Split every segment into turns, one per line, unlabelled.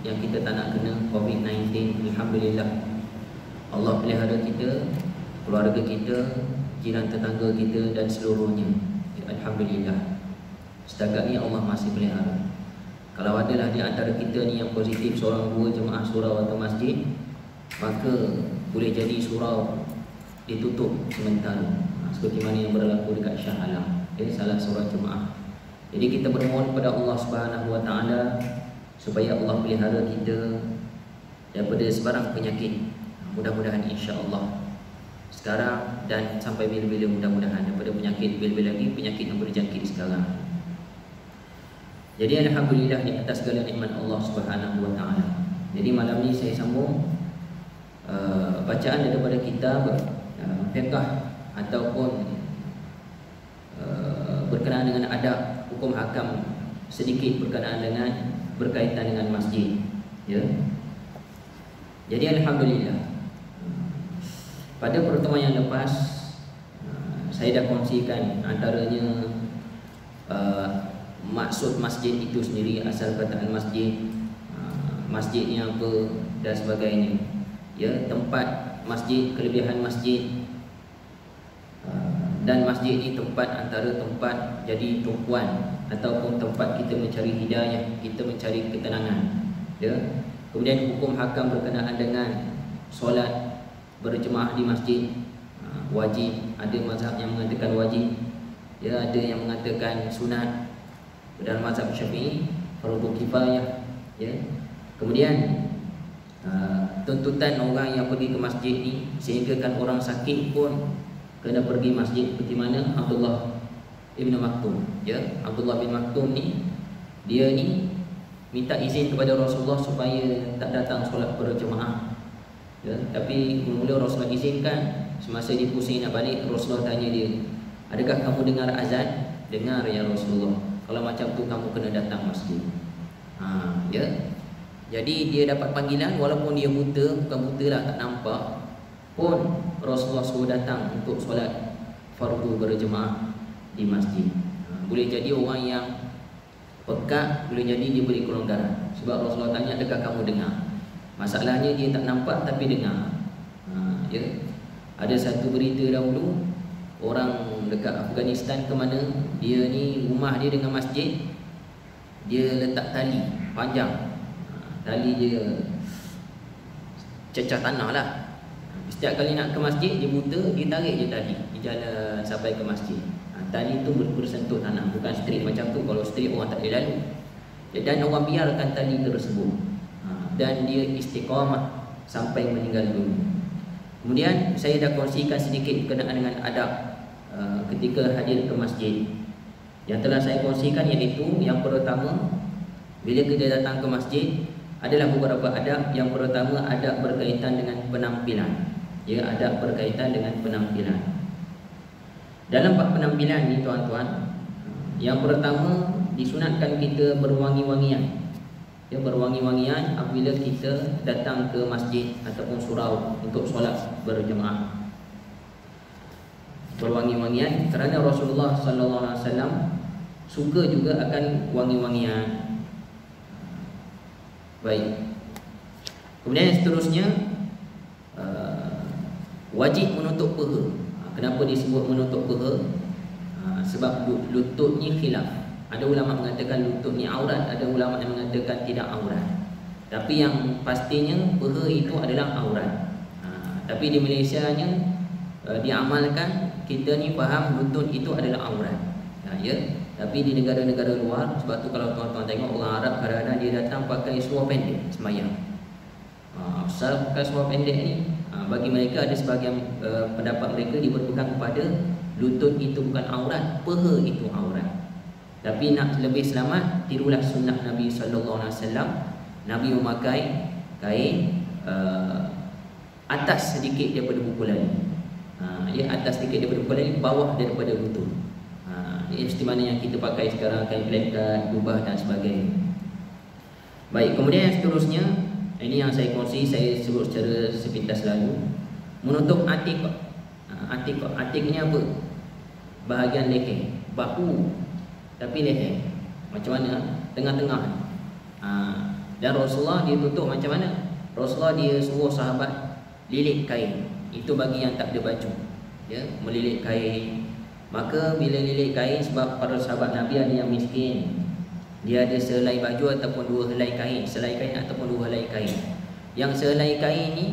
yang kita tak nak kena COVID-19. Alhamdulillah, Allah pelihara kita, keluarga kita, jiran tetangga kita dan seluruhnya. Alhamdulillah, setakat ni Allah masih pelihara. Kalau adalah di antara kita ni yang positif seorang dua jemaah surau atau masjid, maka boleh jadi surau ditutup sementara, seperti mana yang berlaku dekat Shah Alam, salah seorang jemaah. Jadi kita bermohon kepada Allah Subhanahu Wa Taala supaya Allah pelihara kita daripada sebarang penyakit. Mudah-mudahan insya-Allah sekarang dan sampai bila-bila, mudah-mudahan daripada penyakit bila-bila lagi penyakit yang berjangkit sekarang. Jadi alhamdulillah di atas segala nikmat Allah Subhanahu Wa Taala. Jadi malam ni saya sambung bacaan daripada kitab fiqh ataupun berkenaan dengan adab hukum hakam, sedikit berkenaan dengan berkaitan dengan masjid, ya. Jadi alhamdulillah pada pertemuan yang lepas saya dah kongsikan antaranya maksud masjid itu sendiri, asal kataan masjid, masjidnya apa dan sebagainya, ya, tempat masjid, kelebihan masjid, dan masjid ini tempat antara tempat jadi tumpuan ataupun tempat kita mencari hidayah, kita mencari ketenangan, ya. Kemudian hukum hakam berkenaan dengan solat berjemaah di masjid, wajib, ada mazhab yang mengatakan wajib, ya, ada yang mengatakan sunat. Dalam mazhab Syafi'i fardu kifayah, ya. Kemudian tuntutan orang yang pergi ke masjid ni, sehingga kan orang sakit pun kena pergi masjid, seperti mana Abdullah Ibn Maktum, ya. Abdullah bin Maktum ni, dia ni minta izin kepada Rasulullah supaya tak datang solat berjemaah, ya. Tapi mula Rasulullah izinkan. Semasa dia pusing nak balik, Rasulullah tanya dia, adakah kamu dengar azan? Dengar ya Rasulullah. Kalau macam tu kamu kena datang masjid. Ya. Jadi dia dapat panggilan walaupun dia buta, bukan buta lah, tak nampak pun Rasulullah suruh datang untuk solat fardu berjemaah di masjid. Boleh jadi orang yang pekat, boleh jadi dia beri kelonggaran. Sebab Rasulullah tanya, adakah kamu dengar? Masalahnya dia tak nampak tapi dengar. Ya. Ada satu berita dahulu, orang dekat Afghanistan ke mana, dia ni rumah dia dengan masjid, dia letak tali panjang, tali dia cecah tanah lah. Setiap kali nak ke masjid, dia buta, dia tarik je tali, dia jalan sampai ke masjid. Tali tu bersentuh tanah, bukan straight macam tu. Kalau straight orang tak boleh lalu. Dan orang biarkan tali tersebut, dan dia istiqamah sampai meninggal dunia. Kemudian saya dah kongsikan sedikit berkenaan dengan adab ketika hadir ke masjid. Yang telah saya kongsikan iaitu yang pertama, bila kita datang ke masjid, adalah beberapa adab. Yang pertama, adab berkaitan dengan penampilan, ya, adab berkaitan dengan penampilan. Dalam bab penampilan ni tuan-tuan, yang pertama disunatkan kita berwangi-wangian, ya, berwangi-wangian apabila kita datang ke masjid ataupun surau untuk solat berjemaah. Berwangi-wangian kerana Rasulullah sallallahu alaihi wasallam suka juga akan wangi-wangian. Baik. Kemudian yang seterusnya, wajib menutup peha. Kenapa disebut menutup peha? Sebab lutut ni khilaf. Ada ulama mengatakan lutut ni aurat, ada ulama yang mengatakan tidak aurat. Tapi yang pastinya peha itu adalah aurat. Tapi di Malaysia nya diamalkan, kita ni faham lutut itu adalah aurat, ya. Tapi di negara-negara luar, sebab tu kalau tuan-tuan tengok orang Arab kadang-kadang dia datang pakai seluar pendek sembahyang. Asal pakai seluar pendek ni, bagi mereka ada sebahagian pendapat mereka dia berpegang kepada lutut itu bukan aurat, peha itu aurat. Tapi nak lebih selamat, tirulah sunnah Nabi sallallahu alaihi wasallam. Nabi memakai kain atas sedikit daripada buku lali. Ya, atas sedikit daripada buku lali, bawah daripada lutut. Seperti mana yang kita pakai sekarang, kain plekat, jubah dan sebagainya. Baik, kemudian yang seterusnya, ini yang saya kongsi, saya sebut secara sepintas lalu. Menutup atik. Atiknya apa? Bahagian leher, bahu, tapi leher. Macam mana? Tengah-tengah. Dan Rasulullah dia tutup macam mana? Rasulullah dia suruh sahabat lilit kain. Itu bagi yang tak ada baju, ya, melilit kain. Maka bila lilit kain, sebab para sahabat Nabi ada yang miskin, dia ada sehelai baju ataupun 2 helai kain, sehelai kain ataupun 2 helai kain. Yang sehelai kain ni,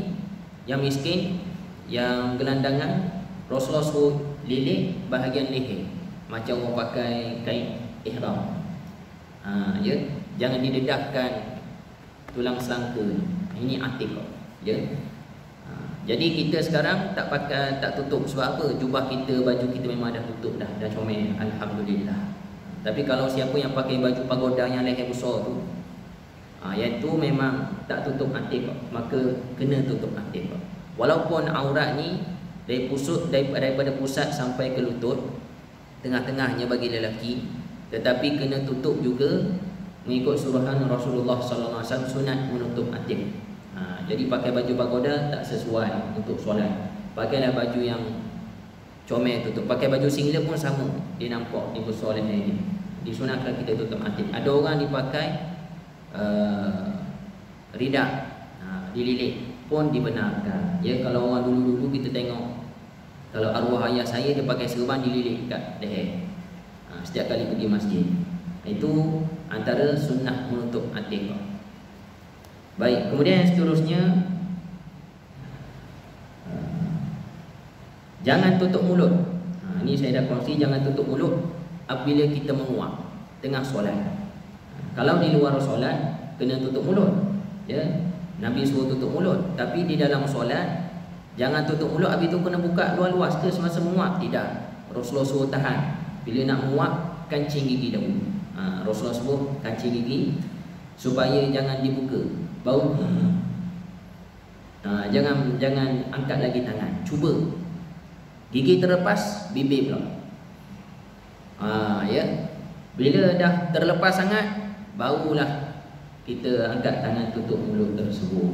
yang miskin, yang gelandangan, Rasulullah suruh lilit bahagian leher, macam orang pakai kain ihram. Ya, jangan didedahkan tulang selangka. Ini atik, ya. Jadi kita sekarang tak pakai, tak tutup. Sebab apa? Jubah kita, baju kita memang dah tutup dah comel, alhamdulillah. Tapi kalau siapa yang pakai baju pagoda yang leher besar tu, yang tu memang tak tutup atik, maka kena tutup atik. Walaupun aurat ni daripada pusat sampai ke lutut, tengah-tengahnya bagi lelaki, tetapi kena tutup juga mengikut suruhan Rasulullah sallallahu alaihi wasallam, sunat menutup atik. Jadi pakai baju pagoda tak sesuai untuk solat. Pakailah baju yang comel tutup. Pakai baju singlet pun sama, dia nampak di besar leher ni. Disunatkan kita tutup atik. Ada orang dipakai ridak, dililit pun dibenarkan. Ya, kalau orang dulu-dulu kita tengok, kalau arwah ayah saya dia pakai serban dililit kat leher setiap kali pergi masjid. Itu antara sunnah menutup atik. Baik, kemudian yang seterusnya, jangan tutup mulut. Ini saya dah kongsi, jangan tutup mulut apabila kita menguap tengah solat. Kalau di luar solat kena tutup mulut, ya. Nabi suruh tutup mulut. Tapi di dalam solat jangan tutup mulut, habis tu kena buka luas-luas ke semasa menguap. Tidak. Rasulullah suruh tahan. Bila nak menguap, kancing gigi dahulu. Rasulullah suruh kancing gigi supaya jangan dibuka. Bau. Jangan angkat lagi tangan. Cuba. Gigi terlepas, bibir pula. Ya. Bila dah terlepas sangat, barulah kita angkat tangan tutup mulut tersebut.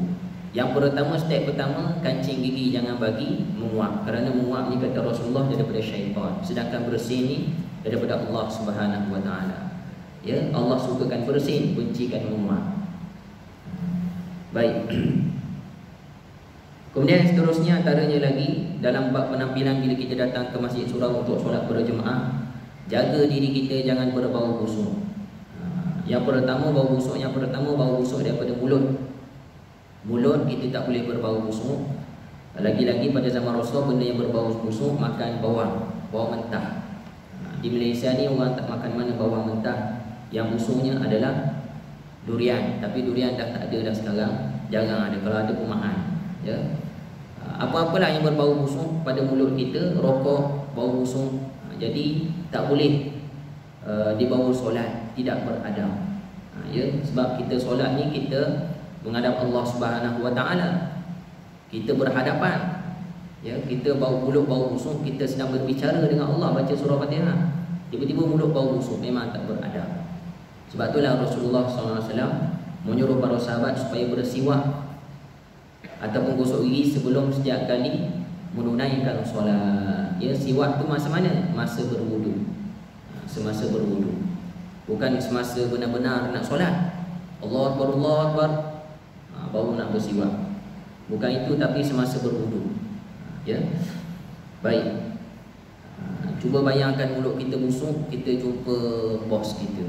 Yang pertama, step pertama, kancing gigi jangan bagi menguap. Kerana menguap ni kata Rasulullah daripada syaitan. Sedangkan bersin ni daripada Allah Subhanahu Wa Taala. Ya, Allah sukakan bersin, bencikan menguap. Baik. Kemudian seterusnya antaranya lagi dalam bab penampilan bila kita datang ke masjid surau untuk solat berjemaah, jaga diri kita jangan berbau busuk. Yang pertama bau busuk, bau busuk daripada mulut. Mulut kita tak boleh berbau busuk. Lagi-lagi pada zaman Rasulullah, benda yang berbau busuk makan bawang mentah. Di Malaysia ni orang tak makan mana bawang mentah. Yang busuknya adalah durian, tapi durian dah tak ada dah sekarang, jarang ada. Kalau ada pun mahal, ya. Apa-apalah yang berbau busuk pada mulut kita, rokok bau busuk, jadi tak boleh dibawa solat, tidak beradab. Ya, sebab kita solat ni kita menghadap Allah Subhanahu Wa Taala, kita berhadapan, ya, kita bau mulut bau busuk, kita sedang berbicara dengan Allah, baca surah Fatihah, tiba-tiba mulut bau busuk, memang tak beradab. Sebab itulah Rasulullah SAW menyuruh para sahabat supaya bersiwak ataupun gosok gigi sebelum setiap kali menunaikan solat. Ya, siwak tu masa mana? Masa berwudu. Semasa berwudu. Bukan semasa benar-benar nak solat. Allahu Akbar, Allahu Akbar, baru nak bersiwak. Bukan itu, tapi semasa berwudu. Ya. Baik. Cuba bayangkan mulut kita busuk, kita jumpa bos kita.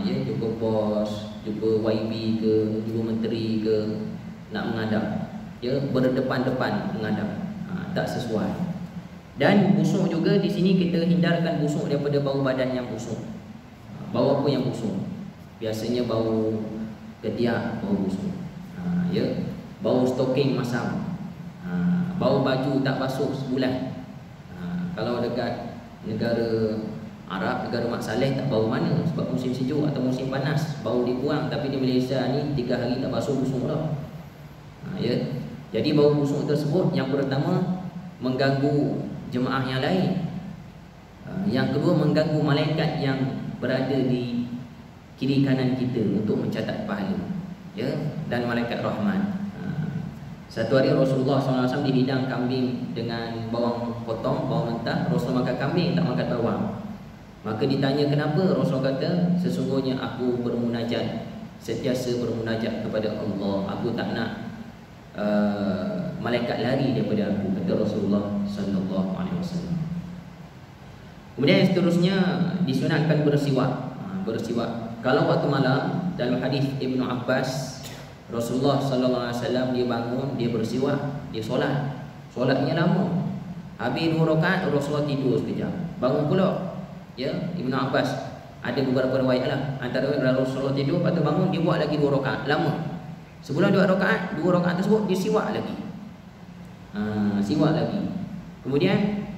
Ya, jumpa bos, jumpa YB ke, jumpa menteri ke, nak menghadap, ya, berdepan-depan menghadap, tak sesuai. Dan busuk juga di sini kita hindarkan busuk daripada bau badan yang busuk. Bau apa yang busuk? Biasanya bau ketiak, bau busuk. Ya, bau stocking masam, bau baju tak basuh sebulan. Kalau dekat negara Arab, negara Mak Saleh tak bau mana, sebab musim sejuk atau musim panas bau dibuang. Tapi di Malaysia ni 3 hari tak basuh busuk dah. Ya. Jadi bau busuk tersebut, yang pertama mengganggu jemaah yang lain. Yang kedua mengganggu malaikat yang berada di kiri kanan kita untuk mencatat pahala, ya, dan malaikat rahmat. Satu hari Rasulullah SAW dihidang kambing dengan bawang potong, bawang mentah. Rasul makan kambing, tak makan bawang. Maka ditanya kenapa, Rasul kata, sesungguhnya aku bermunajat sentiasa bermunajat kepada Allah. Aku tak nak malaikat lari daripada aku, kata Rasulullah sallallahu alaihi wasallam. Kemudian yang seterusnya disunatkan bersiwak. Bersiwak kalau waktu malam, dalam hadis Ibnu Abbas, Rasulullah sallallahu alaihi wasallam dia bangun, dia bersiwak, dia solat. Solatnya lama. Habis 2 rakaat Rasulullah tidur sekejap. Bangun pula. Ya, Ibnu Abbas ada beberapa riwayat lah. Antara Rasulullah tidur, lepas tu bangun dia buat lagi 2 rakaat. Lama. Sebelum 2 rakaat tersebut dia siwak lagi. Siwak lagi. Kemudian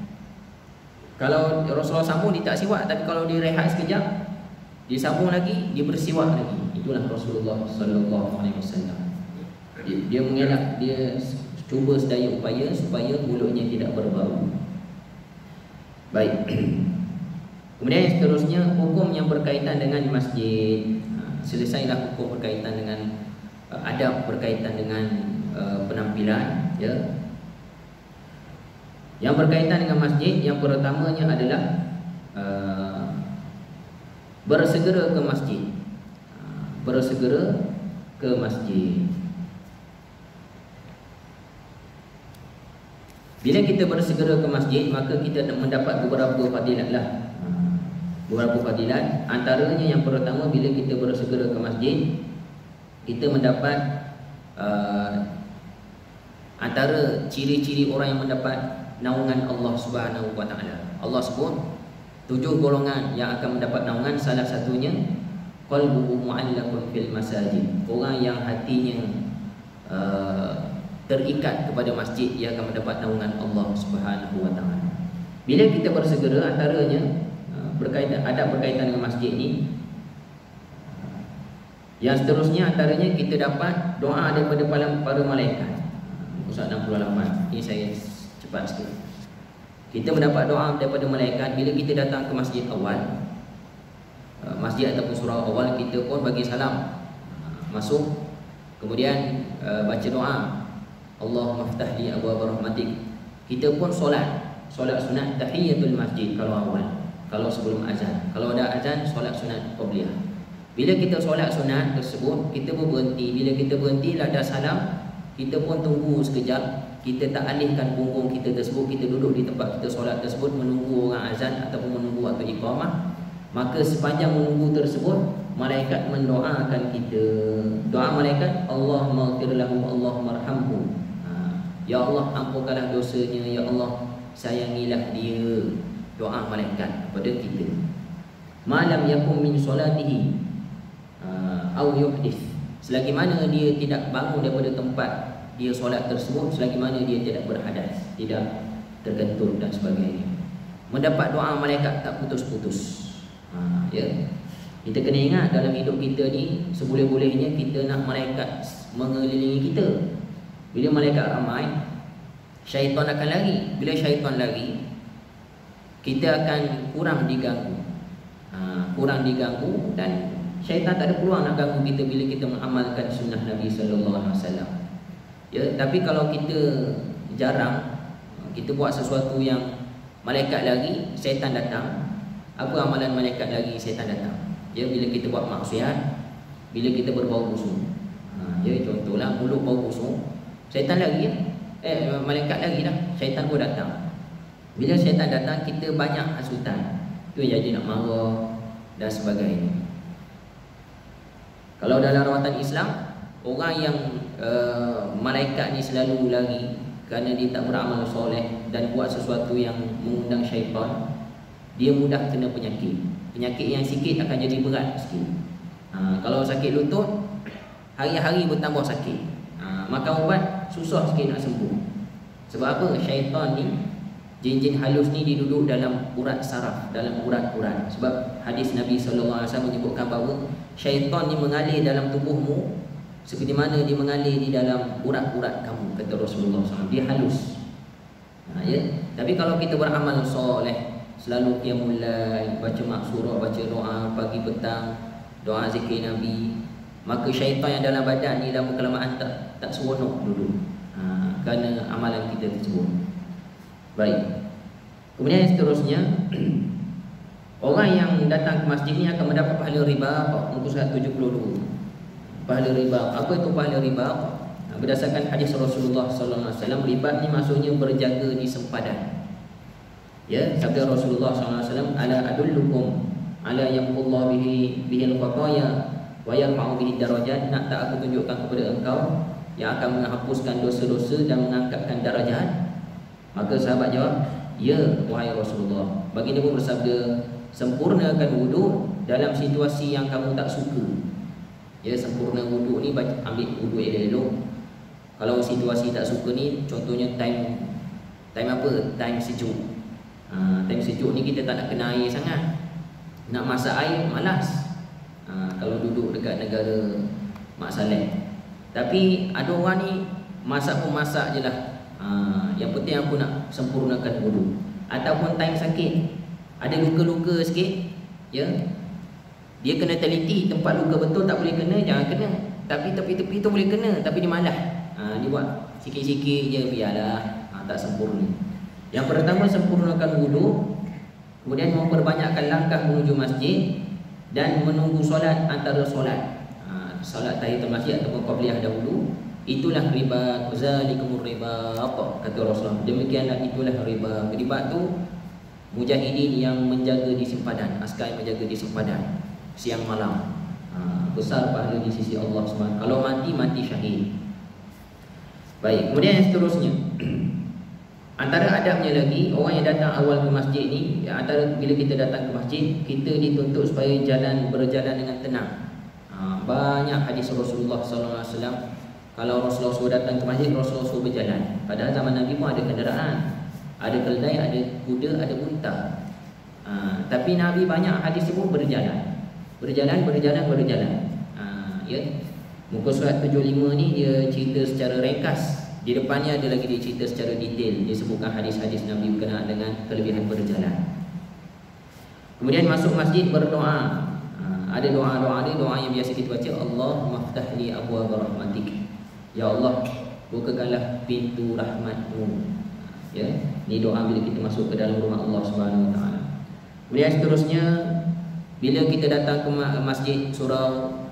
kalau Rasulullah sambung dia tak siwak, tapi kalau dia rehat sekejap dia sambung lagi, dia bersiwak lagi. Itulah Rasulullah sallallahu alaihi wasallam. Dia mengelak, dia cuba sedaya upaya supaya mulutnya tidak berbau. Baik. Kemudian yang seterusnya hukum yang berkaitan dengan masjid. Selesailah hukum berkaitan dengan adab berkaitan dengan penampilan, ya. Yang berkaitan dengan masjid, yang pertamanya adalah bersegera ke masjid. Bersegera ke masjid. Bila kita bersegera ke masjid, maka kita mendapat beberapa fadilat lah. Beberapa fadilat. Antaranya yang pertama, bila kita bersegera ke masjid, kita mendapat antara ciri-ciri orang yang mendapat naungan Allah Subhanahu wa taala. Allah sebut 7 golongan yang akan mendapat naungan. Salah satunya qalbuhu mu'allaqun fil masajid. Orang yang hatinya terikat kepada masjid, ia akan mendapat naungan Allah Subhanahu wa taala. Bila kita bersegera, antaranya berkaitan dengan masjid ni. Yang seterusnya antaranya kita dapat doa daripada para malaikat. Muka 68. Ini saya cepat sikit. Kita mendapat doa daripada malaikat bila kita datang ke masjid awal. Masjid ataupun surau awal, kita pun bagi salam. Masuk, kemudian baca doa, Allahumma ftah li abwaab rahmatik. Kita pun solat sunat tahiyatul masjid kalau awal. Kalau sebelum azan, kalau ada azan, solat sunat qabliyah. Bila kita solat sunat tersebut, kita pun berhenti. Bila kita berhenti, ada salam, kita pun tunggu sekejap. Kita tak alihkan punggung kita tersebut, kita duduk di tempat kita solat tersebut menunggu orang azan ataupun menunggu waktu iqamah. Maka sepanjang menunggu tersebut, malaikat mendoakan kita. Doa malaikat, Allahumma ighfir lahu, Allahumma arhamhu. Ya Allah, ampunkanlah dosanya, ya Allah, sayangilah dia. Doa malaikat kepada kita. Malam yakum min solatihi au yuhdith. Selagi mana dia tidak bangun daripada tempat dia solat tersebut, selagi mana dia tidak berhadas, tidak terkentut dan sebagainya, mendapat doa malaikat tak putus-putus. Ya. Kita kena ingat dalam hidup kita ni, seboleh-bolehnya kita nak malaikat mengelilingi kita. Bila malaikat ramai, syaitan akan lari. Bila syaitan lari, kita akan kurang diganggu. Kurang diganggu, dan syaitan tak ada peluang nak ganggu kita bila kita mengamalkan sunnah Nabi sallallahu alaihi wasallam. Ya, tapi kalau kita jarang, kita buat sesuatu yang malaikat lari, syaitan datang. Apa amalan malaikat lari, syaitan datang? Ya, bila kita buat maksiat, bila kita berbau busuk. Ya, contohlah mulut bau busuk, syaitan lari ya. Malaikat lari dah, syaitan pun datang. Bila syaitan datang, kita banyak hasutan. Itu jadi nak marah dan sebagainya. Kalau dalam rawatan Islam, orang yang malaikat ni selalu lari kerana dia tak beramal soleh dan buat sesuatu yang mengundang syaitan, dia mudah kena penyakit. Penyakit yang sikit akan jadi berat sikit. Kalau sakit lutut, hari-hari bertambah sakit. Makan ubat, susah sikit nak sembuh. Sebab apa? Syaitan ni, jin-jin halus ni, dia duduk dalam urat saraf, dalam urat-urat. Sebab hadis Nabi SAW menyebutkan bahawa syaitan ni mengalir dalam tubuhmu seperti mana dia mengalir di dalam urat-urat kamu, kata Rasulullah SAW. Dia halus. Ya. Tapi kalau kita beramal soleh, selalu qiyamul lail, baca maksurah, baca doa pagi petang, doa zikir Nabi, maka syaitan yang dalam badan ni lama kelamaan tak seronok duduk. Kerana amalan kita tersebut. Baik. Kemudian yang seterusnya, orang yang datang ke masjid ni akan mendapat pahala riba, muka surat 72. pahala riba. Apa itu pahala riba? Berdasarkan hadis Rasulullah sallallahu alaihi wasallam, riba ni maksudnya berjaga di sempadan. Ya, sabda Rasulullah sallallahu alaihi wasallam, ala adullukum ala yamqullahu bihi al-khataya wa yarfa'u bihi darajat. Nak tak aku tunjukkan kepada engkau yang akan menghapuskan dosa-dosa dan mengangkatkan darajat? Maka sahabat jawab, ya wahai Rasulullah. Baginda pun bersabda, sempurnakan wuduk dalam situasi yang kamu tak suka. Ya, sempurna wuduk ni ambil wuduk elok-elok. Kalau situasi tak suka ni, contohnya time apa? Time sejuk. Time sejuk ni kita tak nak kena air sangat. Nak masak air malas. Kalau duduk dekat negara Mak Saleh. Tapi ada orang ni masak pun masak je lah. Yang penting aku nak sempurnakan wuduk. Ataupun time sakit, ada luka-luka sikit, ya, dia kena teliti tempat luka betul tak boleh kena, jangan kena. Tapi tepi-tepi tu boleh kena, tapi dia malas. Dia buat sikit-sikit je, biarlah. Tak sempurna. Yang pertama, sempurnakan wuduk. Kemudian memperbanyakkan langkah menuju masjid dan menunggu solat antara solat. Solat tahiyatul masjid ataupun qabliyah dahulu. Itulah riba. Zalikumur riba. Apa kata Rasulullah? Demikianlah itulah riba. Riba tu mujahidin yang menjaga di sempadan, askar yang menjaga di sempadan siang malam. Besar pahala di sisi Allah SWT. Kalau mati syahid. Baik, kemudian yang seterusnya, antara adabnya lagi, orang yang datang awal ke masjid ni, antara bila kita datang ke masjid, kita dituntut supaya berjalan dengan tenang. Banyak hadis Rasulullah SAW. Kalau Rasulullah suruh datang ke masjid, Rasulullah suruh berjalan. Padahal zaman Nabi pun ada kenderaan, ada keldai, ada kuda, ada unta. Tapi Nabi banyak hadis sebut berjalan. Ya. Muka surat 75 ni dia cerita secara ringkas. Di depannya ada lagi dia cerita secara detail. Dia sebutkan hadis-hadis Nabi berkenaan dengan kelebihan berjalan. Kemudian masuk masjid berdoa. Ada doa-doa dia, doa yang biasa kita baca, Allahumma ftahli abwaab rahmatik. Ya Allah, bukakanlah pintu rahmat-Mu. Ya, ni doa bila kita masuk ke dalam rumah Allah Subhanahu Wa Taala. Kemudian seterusnya, bila kita datang ke masjid surau,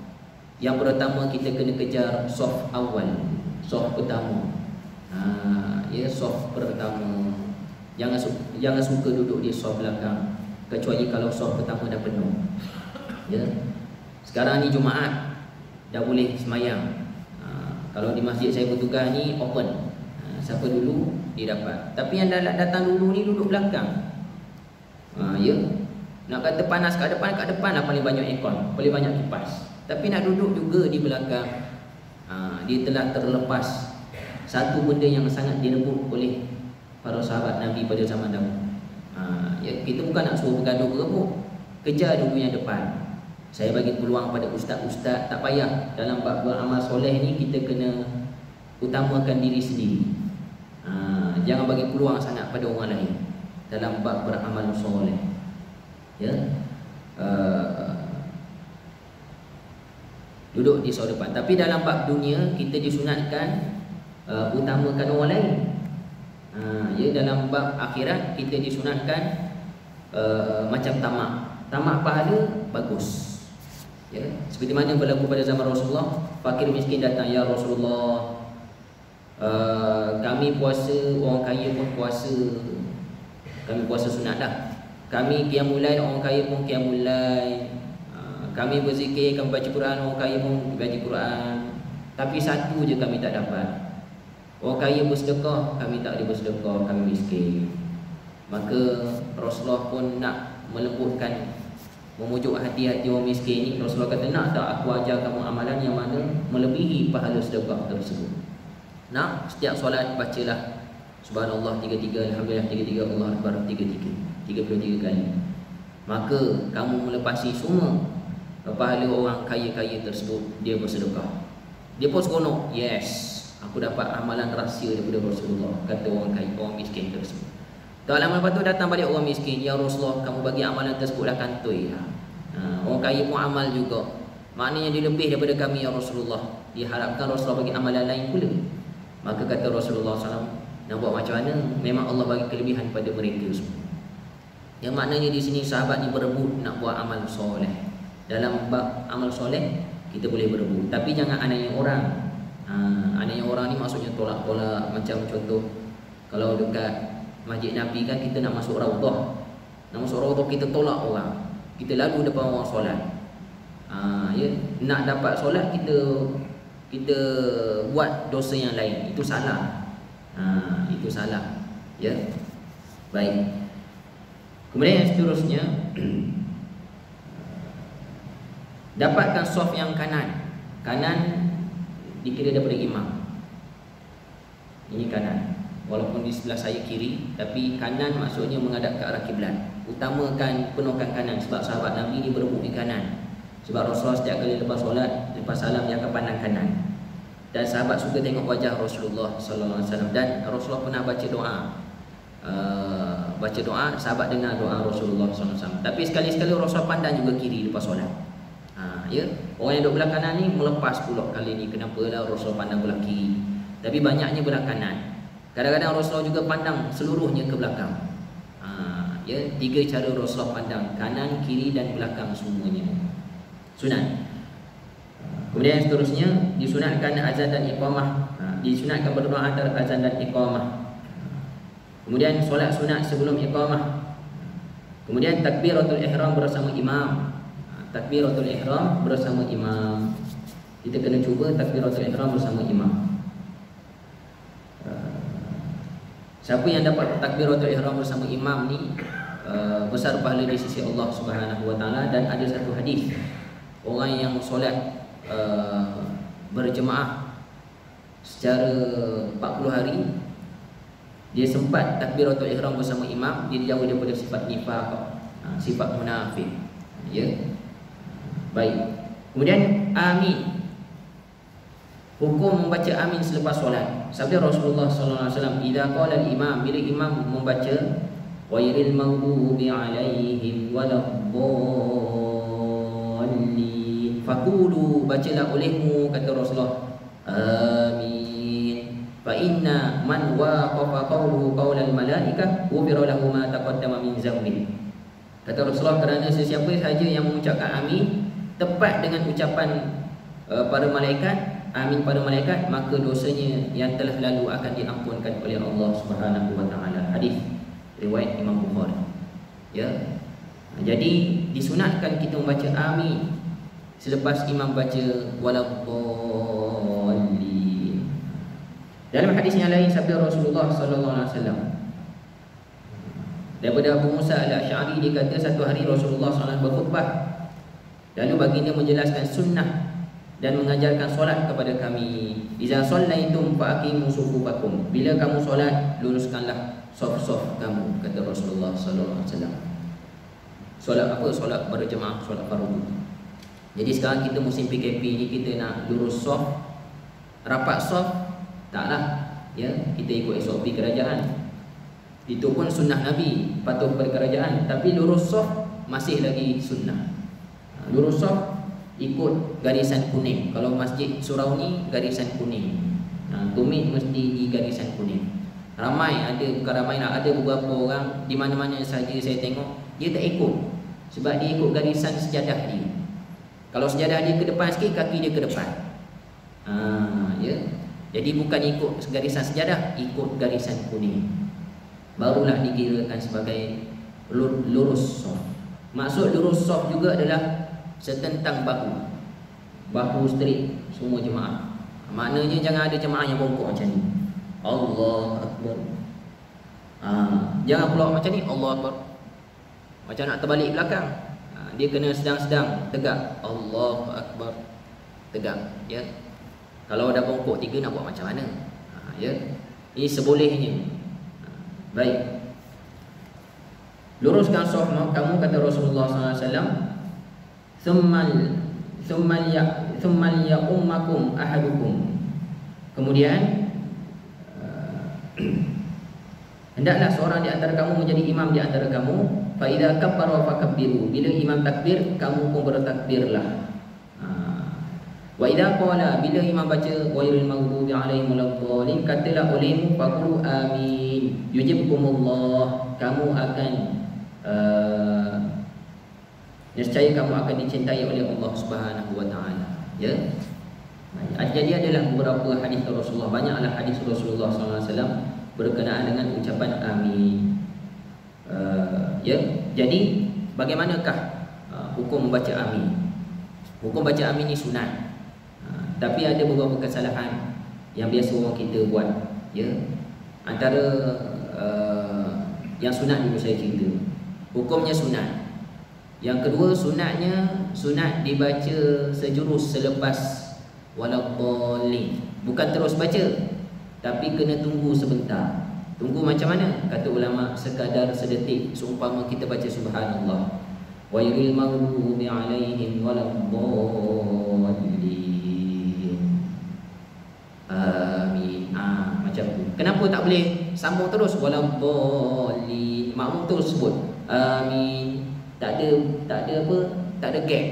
yang pertama kita kena kejar saf awal, saf pertama. Ya, saf pertama. Jangan suka duduk di saf belakang, kecuali kalau saf pertama dah penuh. Ya. Sekarang ni Jumaat dah boleh semayang. Kalau di masjid saya bertugas ni open. Siapa dulu dia dapat. Tapi yang datang dulu ni duduk belakang. Ya. Nak kata panas kat depan lah paling banyak aircon, paling banyak kipas. Tapi nak duduk juga di belakang, dia telah terlepas satu benda yang sangat direbut oleh para sahabat Nabi pada zaman dahulu. Ya, kita bukan nak suruh bergaduh berebut, kejar dulu yang depan. Saya bagi peluang pada ustaz-ustaz, tak payah dalam bab beramal soleh ni kita kena utamakan diri sendiri. Jangan bagi peluang sangat pada orang lain dalam bab beramal soleh. Ya, duduk di saudara depan. Tapi dalam bab dunia kita disunatkan utamakan orang lain. Ya, dalam bab akhirat kita disunatkan macam tamak pahala bagus. Ya, seperti mana berlaku pada zaman Rasulullah, fakir miskin datang, ya Rasulullah, kami puasa, orang kaya pun puasa. Kami puasa sunat dah. Kami qiyamul lail, orang kaya pun qiyamul lail. Kami berzikir, kami baca Quran, orang kaya pun baca Quran. Tapi satu je kami tak dapat. Orang kaya bersedekah, kami tak ada bersedekah, kami miskin. Maka Rasulullah pun nak melembutkan, memujuk hati-hati orang miskin ni. Rasulullah kata, nak tak aku ajar kamu amalan yang mana melebihi pahala sedekah tersebut? Nak? Setiap solat bacalah Subhanallah 33, Alhamdulillah 33, Allah Akbar 33 kali. Maka kamu melepasi semua pahala orang kaya-kaya tersebut. Dia bersedekah, dia pun seronok. Yes, aku dapat amalan rahsia daripada Rasulullah, kata orang kaya, orang miskin tersebut. Tak lama lepas tu datang balik orang miskin, ya Rasulullah, kamu bagi amalan tersebut dah kantoi lah. Orang kaya pun amal juga, maknanya dia lebih daripada kami ya Rasulullah. Dia harapkan Rasulullah bagi amalan lain pula. Maka kata Rasulullah SAW, nak buat macam mana? Memang Allah bagi kelebihan pada mereka semua. Yang maknanya di sini sahabat ni berebut nak buat amal soleh. Dalam bab amal soleh kita boleh berebut. Tapi jangan aniaya orang. Aniaya orang ni maksudnya tolak-tolak. Macam contoh, kalau dekat Masjid Nabi kan kita nak masuk Raudhah. Nak masuk Raudhah kita tolak orang. Kita lalu depan orang solat. Ya, nak dapat solat kita buat dosa yang lain. Itu salah. Itu salah. Ya. Baik. Kemudian yang seterusnya, dapatkan saf yang kanan. Kanan dikira daripada imam. Ini kanan. Walaupun di sebelah saya kiri, tapi kanan maksudnya menghadap ke arah kiblat. Utamakan penuhkan kanan, sebab sahabat Nabi ni berebut di kanan. Sebab Rasulullah setiap kali lepas solat, lepas salam dia akan pandang kanan. Dan sahabat suka tengok wajah Rasulullah sallallahu alaihi wasallam. Dan Rasulullah pernah baca doa, sahabat dengar doa Rasulullah sallallahu alaihi wasallam. Tapi sekali-sekali Rasulullah pandang juga kiri lepas solat. Ya, orang yang duduk belah kanan ni melepas pula kali ni. Kenapalah Rasulullah pandang belah kiri? Tapi banyaknya belah kanan. Kadang-kadang Rasulullah juga pandang seluruhnya ke belakang. Ya, 3 cara Rasulullah pandang, kanan, kiri dan belakang semuanya. Sunat. Kemudian yang seterusnya, disunatkan azan dan iqamah. Disunatkan berdoa antara azan dan iqamah. Kemudian solat sunat sebelum iqamah. Kemudian takbiratul ihram bersama imam. Takbiratul ihram bersama imam. Kita kena cuba takbiratul ihram bersama imam. Siapa yang dapat takbiratul ihram bersama imam ni besar pahala di sisi Allah Subhanahu wa taala. Dan ada satu hadis, orang yang solat berjemaah secara 40 hari, dia sempat takbiratul ihram bersama imam, dia dijauh daripada sifat nifaq, sifat munafik. Ya. Baik. Kemudian amin. Hukum membaca amin selepas solat. Sabda Rasulullah sallallahu alaihi wasallam, "Idza qala al-imam", bila imam membaca, "Ghairil maghdubi 'alaihim waladdallin", faqulu, bacalah olehmu, kata Rasulullah, amin. Fa inna man waqafa qawluhu qawlal malaikah ghufira lahu ma taqaddama min dzambi. Kata Rasulullah, kerana sesiapa saja yang mengucapkan amin tepat dengan ucapan para malaikat, amin pada malaikat, maka dosanya yang telah lalu akan diampunkan oleh Allah Subhanahu wa taala. Hadis riwayat Imam Bukhari. Ya. Jadi disunatkan kita membaca amin selepas imam baca waladdallin. Dalam hadis yang lain sabda Rasulullah sallallahu alaihi wasallam, daripada Abu Musa al-Asy'ari, dia kata satu hari Rasulullah sallallahu alaihi wasallam berkhutbah, lalu baginda menjelaskan sunnah dan mengajarkan solat kepada kami. Iza shallaitum fa aqimu sufufakum. Bila kamu solat, luruskanlah saf-saf kamu, kata Rasulullah sallallahu alaihi wasallam. Solat apa? Solat berjemaah, solat fardu. Jadi sekarang kita musim PKP ni, kita nak lurus saf, rapat saf, taklah. Ya, kita ikut SOP kerajaan. Itu pun sunnah Nabi, patuh kepada kerajaan. Tapi lurus saf masih lagi sunnah. Lurus saf ikut garisan kuning. Kalau masjid surau ni garisan kuning. Tumit mesti di garisan kuning. Ramai, ada bukan ramai lah, ada beberapa orang di mana-mana saja saya tengok, dia tak ikut. Sebab dia ikut garisan sejadah dia. Kalau sejadah dia ke depan sikit, kaki dia ke depan. Ya. Jadi bukan ikut garisan sejadah, ikut garisan kuning. Barulah dikirakan sebagai lurus saf. Maksud lurus saf juga adalah setentang bahu. Bahu straight semua jemaah. Maknanya jangan ada jemaah yang bongkok macam ni. Allah Akbar. Jangan pula macam ni, Allah Akbar, macam nak terbalik belakang. Dia kena sedang-sedang tegak. Allah Akbar, tegak. Ya. Kalau dah bongkok 3 nak buat macam mana? Ya. Ini sebolehnya. Baik. Luruskan saf kamu, kata Rasulullah SAW. Thummal ya ummakum ahadukum. Kemudian hendaklah seorang di antara kamu menjadi imam di antara kamu. Fa idza kabbara fakabbiru. Bila imam takbir, kamu pun bertakbirlah. Wa idza qala, bila imam baca ghairil maghdubi 'alaihim waladdallin, katalah olehmu faqulu amin. Yujibkumullah, kamu akan nescaya kamu akan dicintai oleh Allah Subhanahu wa taala. Ya. Jadi adalah beberapa hadis Rasulullah, banyaklah hadis Rasulullah SAW berkenaan dengan ucapan amin. Ya. Jadi bagaimanakah hukum membaca amin? Hukum baca amin ni sunat. Tapi ada beberapa kesalahan yang biasa orang kita buat. Ya. Antara yang sunat dulu saya cerita. Hukumnya sunat. Yang kedua sunat dibaca sejurus selepas waladdallin. Bukan terus baca, tapi kena tunggu sebentar. Tunggu macam mana? Kata ulama, sekadar sedetik, seumpama kita baca subhanallah. Wailil maghdubi alaihim waladdallin. Amin. Macam tu. Kenapa tak boleh sambung terus waladdallin? Makmum terus sebut amin. Tak ada gap.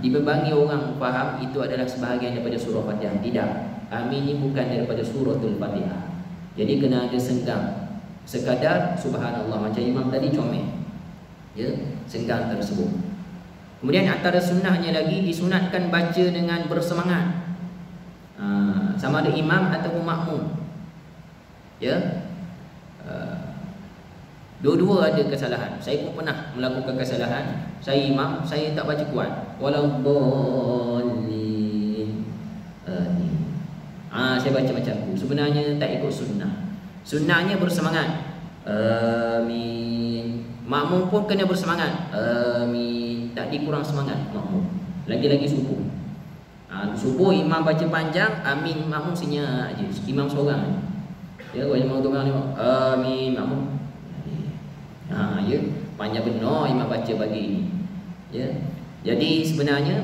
Dibebangi orang faham itu adalah sebahagian daripada surah Fatihah. Tidak. Amin ni bukan daripada suratul Fatihah. Jadi kena ada senggang. Sekadar subhanallah macam imam tadi comel. Ya, senggang tersebut. Kemudian antara sunnahnya lagi, disunatkan baca dengan bersemangat. Sama ada imam ataupun makmum. Ya. Dua-dua ada kesalahan. Saya pun pernah melakukan kesalahan. Saya imam, saya tak baca kuat. Waladdallin. Saya baca macam tu. Sebenarnya tak ikut sunnah. Sunnahnya bersemangat. Amin. Makmum pun kena bersemangat. Amin. Tak dikurang semangat makmum. Lagi-lagi subuh. Subuh imam baca panjang, amin makmum senyap je. Imam seorang. Ya, kalau imam tu orang ni, amin makmum. Ya, panjang benar imam baca pagi ini. Ya. Jadi sebenarnya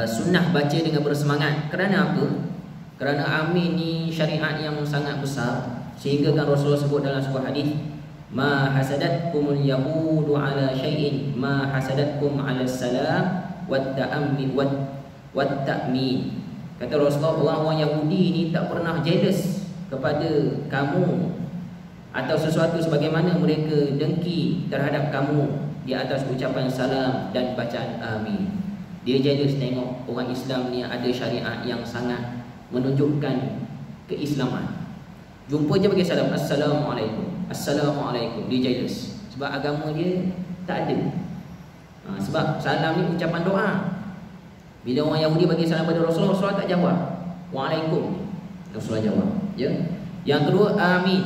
sunnah baca dengan bersemangat. Kerana apa? Kerana amin ni syariat yang sangat besar, sehingga kan Rasulullah sebut dalam sebuah hadis, ma hasadatkumul yahudu ala syai'in ma hasadatkum ala salam wat ta'ammi wat ta'min. Kata Rasulullah, orang-orang Yahudi ni tak pernah jealous kepada kamu atau sesuatu sebagaimana mereka dengki terhadap kamu di atas ucapan salam dan bacaan amin. Dia jealous tengok orang Islam ni ada syariat yang sangat menunjukkan keislaman. Jumpa je bagi salam, assalamualaikum, assalamualaikum. Dia jealous sebab agama dia tak ada. Sebab salam ni ucapan doa. Bila orang Yahudi bagi salam pada Rasulullah, Rasulullah tak jawab waalaikum, Rasulullah jawab. Ya. Yang kedua amin.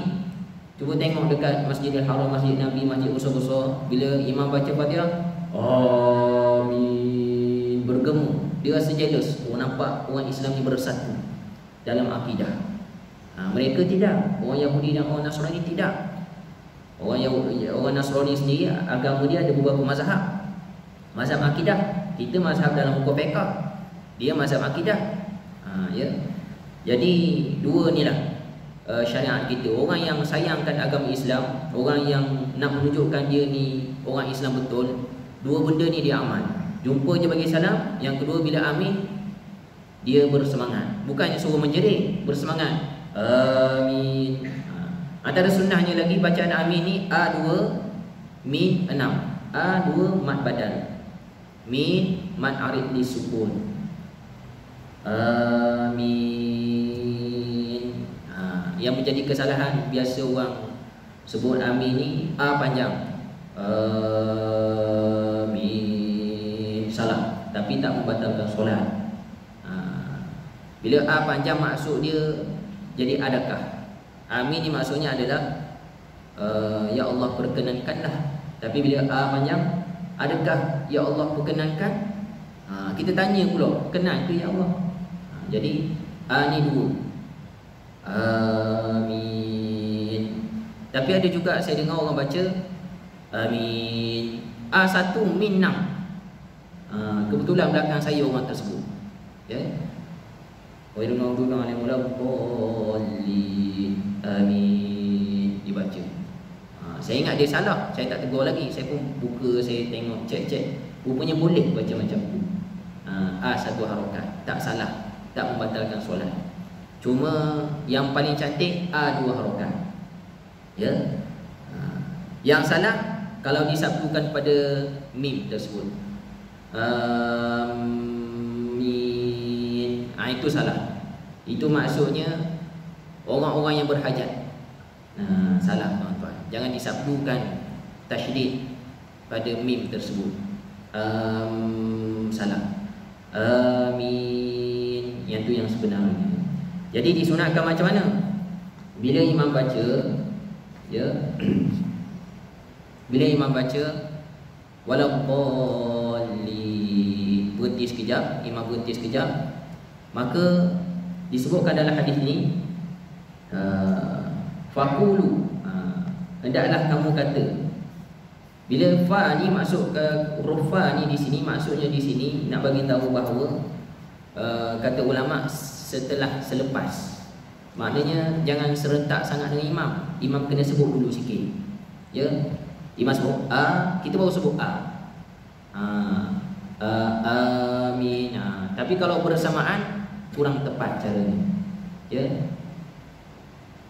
Cuba tengok dekat Masjidil Haram, Masjid Nabi, masjid besar-besar, bila imam baca Fatihah, amin, bergemu. Dia rasa jealous. Nampak orang Islam ni bersatu dalam akidah. Mereka tidak. Orang Yahudi dan orang Nasrani tidak. Orang Nasrani sendiri, agama dia ada beberapa mazhab. Mazhab akidah. Kita mazhab dalam hukum fiqh. Dia mazhab akidah. Ya. Jadi dua ni lah syariat kita. Orang yang sayangkan agama Islam, orang yang nak menunjukkan dia ni orang Islam betul, dua benda ni dia aman. Jumpa je bagi salam. Yang kedua bila amin, dia bersemangat. Bukannya suruh menjerit, bersemangat. Amin. Antara sunnahnya lagi bacaan amin ni A2 min 6. A2 mat badal. Min mat arid li sukun. Amin. Yang menjadi kesalahan biasa orang sebut amin ni A panjang. Amin. Salah, tapi tak membatalkan solat. Bila A panjang maksud dia jadi adakah. Amin ni maksudnya adalah ya Allah perkenankanlah. Tapi bila A panjang, adakah ya Allah perkenankan? Kita tanya pula, perkenan ke ya Allah? Jadi A ni dua. Amin. Tapi ada juga saya dengar orang baca amin A1 min 6. Kebetulan belakang saya orang tersebut. Ya. Wailul maghdubi alaihim waladdallin. Amin dibaca. Saya ingat dia salah, saya tak tegur lagi. Saya pun buka, saya tengok, cek. Rupanya boleh baca macam tu. A1 harakat, tak salah, tak membatalkan solat. Cuma yang paling cantik A2 harakat. Ya. Yang salah kalau disabdukan pada mim tersebut. itu salah. Itu maksudnya orang-orang yang berhajat. Salah tuan-tuan. Jangan disabdukan tasydid pada mim tersebut. Salah. Amin. Yang tu yang sebenarnya. Jadi disunatkan macam mana? Bila imam baca, ya. Bila imam baca waladdallin, berhenti sekejap, imam berhenti sekejap, maka disebutkan dalam hadis ni faqulu, hendaklah kamu kata. Bila fa ni masuk ke huruf fa ni di sini, maksudnya di sini nak bagi tahu bahawa kata ulama selepas. Maknanya jangan serentak sangat dengan imam. Imam kena sebut dulu sikit. Ya. Imam sebut a, kita baru sebut a. Amin. Tapi kalau bersamaan kurang tepat caranya. Ya.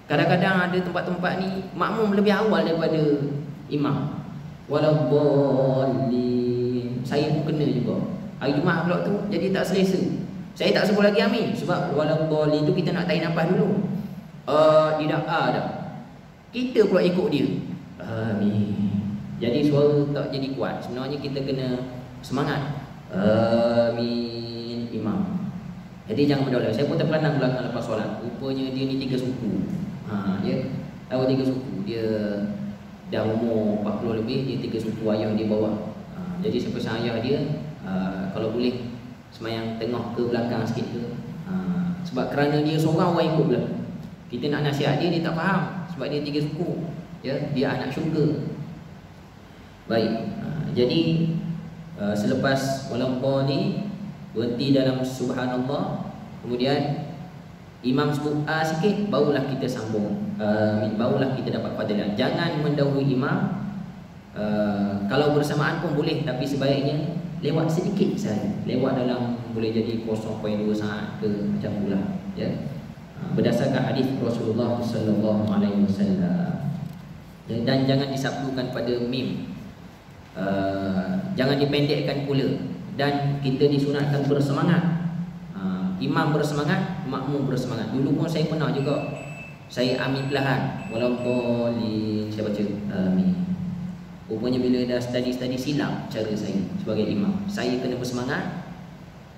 Kadang-kadang ada tempat-tempat ni makmum lebih awal daripada imam. Waladdallin. Saya pun kena juga. Hari Jumaat pula tu jadi tak selesa. Saya tak sebut lagi amin sebab waladdallin tu kita nak tarik nafas dulu. Dia dah a dah. Kita pula ikut dia. Amin. Jadi suara tak jadi kuat. Sebenarnya kita kena semangat. Amin imam. Jadi jangan berdaulat. Saya pun terpandang belakang lepas solat. Rupanya dia ni 3 suku. Ya. Tahu 3 suku. Dia dah umur 40 lebih, dia 3 suku ayah dia bawa. Jadi saya pesan ayah dia, kalau boleh semayang tengah ke belakang sikit ke. Sebab kerana dia seorang orang ikut belakang. Kita nak nasihat dia, dia tak faham. Sebab dia 3 suku. Ya, dia anak syurga. Baik. Jadi selepas walaupun ni berhenti dalam subhanallah, kemudian imam sebut a sikit, barulah kita sambung. Barulah kita dapat fadilah. Jangan mendahului imam. Kalau bersamaan pun boleh, tapi sebaiknya lewat sedikit saja. Lewat dalam boleh jadi 0.2 saat ke macam pula, ya. Berdasarkan hadis Rasulullah sallallahu alaihi wasallam. Dan jangan disabdukan pada mim. Jangan dipendekkan pula, dan kita disunatkan bersemangat. Imam bersemangat, makmum bersemangat. Dulu pun saya pernah juga, saya amin perlahan, walaupun saya baca amin. Rupanya bila dah study silap cara saya sebagai imam. Saya kena bersemangat,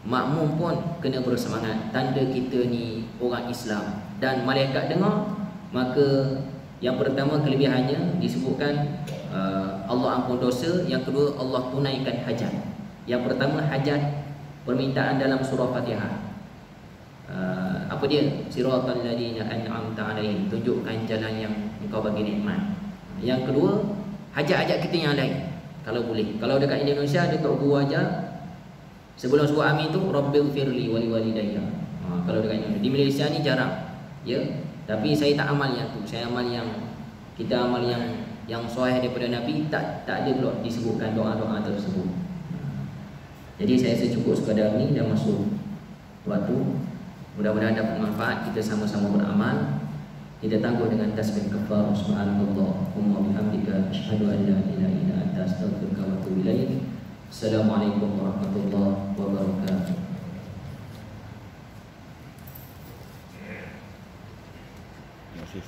makmum pun kena bersemangat. Tanda kita ni orang Islam. Dan malaikat dengar, maka yang pertama kelebihannya disebutkan Allah ampun dosa. Yang kedua, Allah tunaikan hajat. Yang pertama hajat permintaan dalam surah Fatihah. Apa dia? Siratal ladzina an'amta 'alaihim, tunjukkan jalan yang engkau bagi nikmat. Yang kedua, hajat-hajat kita yang lain kalau boleh. Kalau dekat Indonesia dekat guru ajar, sebelum sebut amin tu rabbighfirli wa liwalidayya. Kalau dekat Indonesia. Di Malaysia ni jarang. Ya. Tapi saya tak amal yang tu. Saya amal yang kita amal yang sahih daripada Nabi, tak ada pula disebutkan doa-doa tersebut. Jadi saya cukup sekadar ni, dah masuk waktu. Mudah-mudahan dapat manfaat. Kita sama-sama beramal. Kita tangguh dengan tasbih kafar. Subhanallahumma bihamdika asyhadu an la ilaha illa anta astaghfiruka wa atubu ilaik. Assalamualaikum warahmatullahi wabarakatuh.
Masih